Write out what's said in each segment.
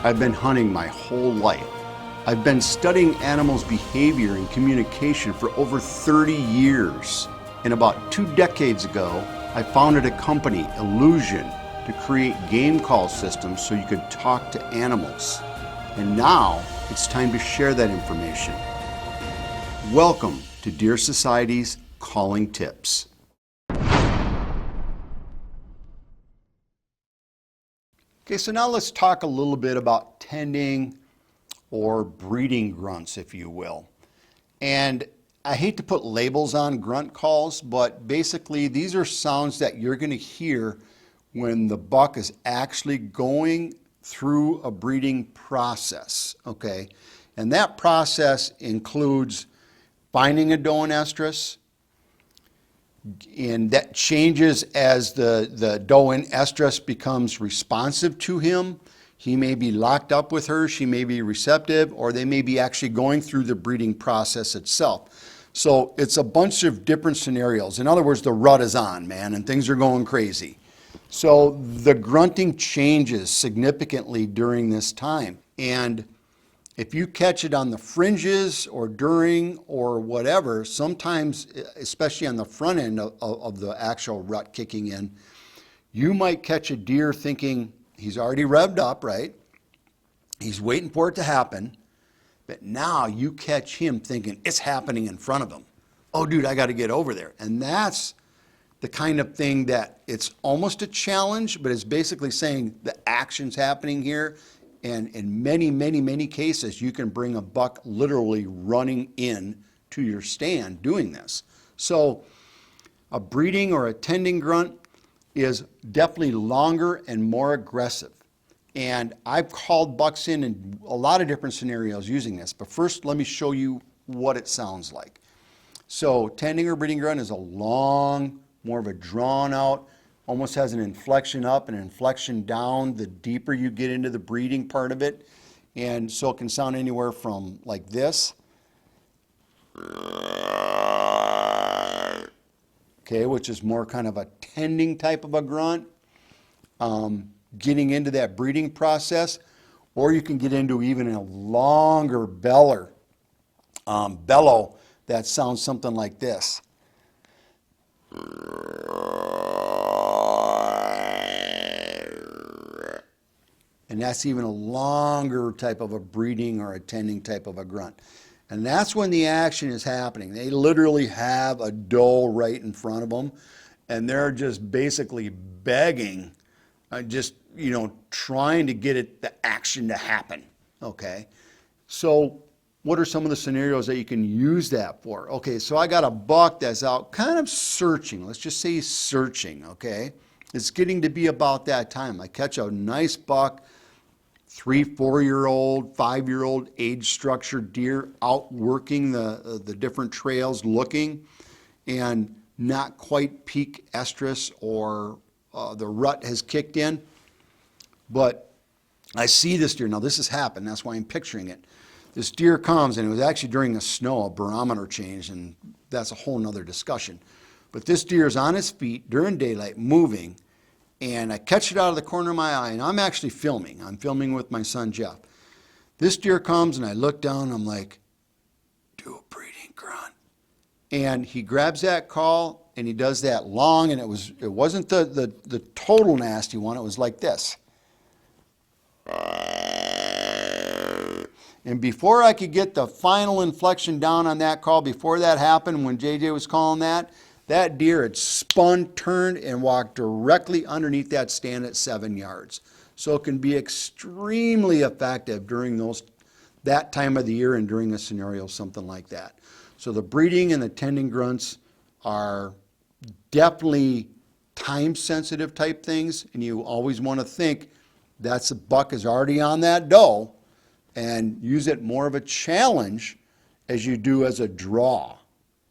I've been hunting my whole life. I've been studying animals' behavior and communication for over 30 years. And about 2 decades ago, I founded a company, Illusion, to create game call systems so you could talk to animals. And now it's time to share that information. Welcome to Deer Society's Calling Tips. Okay, so now let's talk a little bit about tending or breeding grunts, if you will. And I hate to put labels on grunt calls, but basically these are sounds that you're going to hear when the buck is actually going through a breeding process, okay? And that process includes finding a doe and estrus, and that changes as the doe and estrus becomes responsive to him. He may be locked up with her, she may be receptive, or they may be actually going through the breeding process itself. So it's a bunch of different scenarios. In other words, the rut is on, man, and things are going crazy. So the grunting changes significantly during this time. And if you catch it on the fringes or during or whatever, sometimes, especially on the front end of the actual rut kicking in, you might catch a deer thinking he's already revved up, right? He's waiting for it to happen. But now you catch him thinking it's happening in front of him. Oh, dude, I got to get over there. And that's the kind of thing that it's almost a challenge, but it's basically saying the action's happening here. And in many, many, many cases, you can bring a buck literally running in to your stand doing this. So a breeding or a tending grunt is definitely longer and more aggressive. And I've called bucks in a lot of different scenarios using this. But first, let me show you what it sounds like. So tending or breeding grunt is a long, more of a drawn out, almost has an inflection up and an inflection down the deeper you get into the breeding part of it. And so it can sound anywhere from like this, okay, which is more kind of a tending type of a grunt, getting into that breeding process, or you can get into even a longer bellow that sounds something like this. And that's even a longer type of a breeding or a tending type of a grunt. And that's when the action is happening. They literally have a doe right in front of them, and they're just basically begging, trying to get the action to happen, okay? So what are some of the scenarios that you can use that for? Okay, so I got a buck that's out kind of searching. Let's just say he's searching, okay? It's getting to be about that time. I catch a nice buck, 3-, 4-year-old, 5-year-old age structured deer out working the different trails looking, and not quite peak estrus or the rut has kicked in. But I see this deer. Now this has happened. That's why I'm picturing it. This deer comes, and it was actually during the snow, a barometer change, and that's a whole nother discussion. But this deer is on his feet during daylight, moving, and I catch it out of the corner of my eye, and I'm actually filming. I'm filming with my son, Jeff. This deer comes, and I look down, and I'm like, do a breeding grunt. And he grabs that call, and he does that long, and it wasn't the total nasty one. It was like this. And before I could get the final inflection down on that call, before that happened, when JJ was calling that deer had spun, turned, and walked directly underneath that stand at 7 yards. So it can be extremely effective during that time of the year and during a scenario something like that. So the breeding and the tending grunts are definitely time-sensitive type things, and you always want to think that's a buck is already on that doe, and use it more of a challenge as you do as a draw,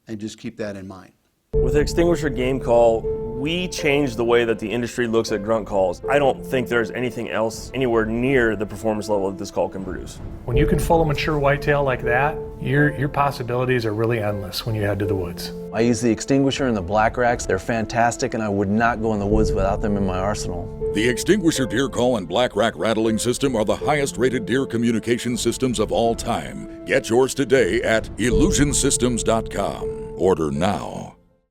and just keep that in mind. With Extinguisher game call, We changed the way that the industry looks at grunt calls. I don't think there's anything else anywhere near the performance level that this call can produce. When you can full a mature whitetail like that, your possibilities are really endless when you head to the woods. I use the Extinguisher and the Black Racks. They're fantastic, and I would not go in the woods without them in my arsenal. The Extinguisher deer call and Black Rack rattling system are the highest rated deer communication systems of all time. Get yours today at illusionsystems.com. Order now.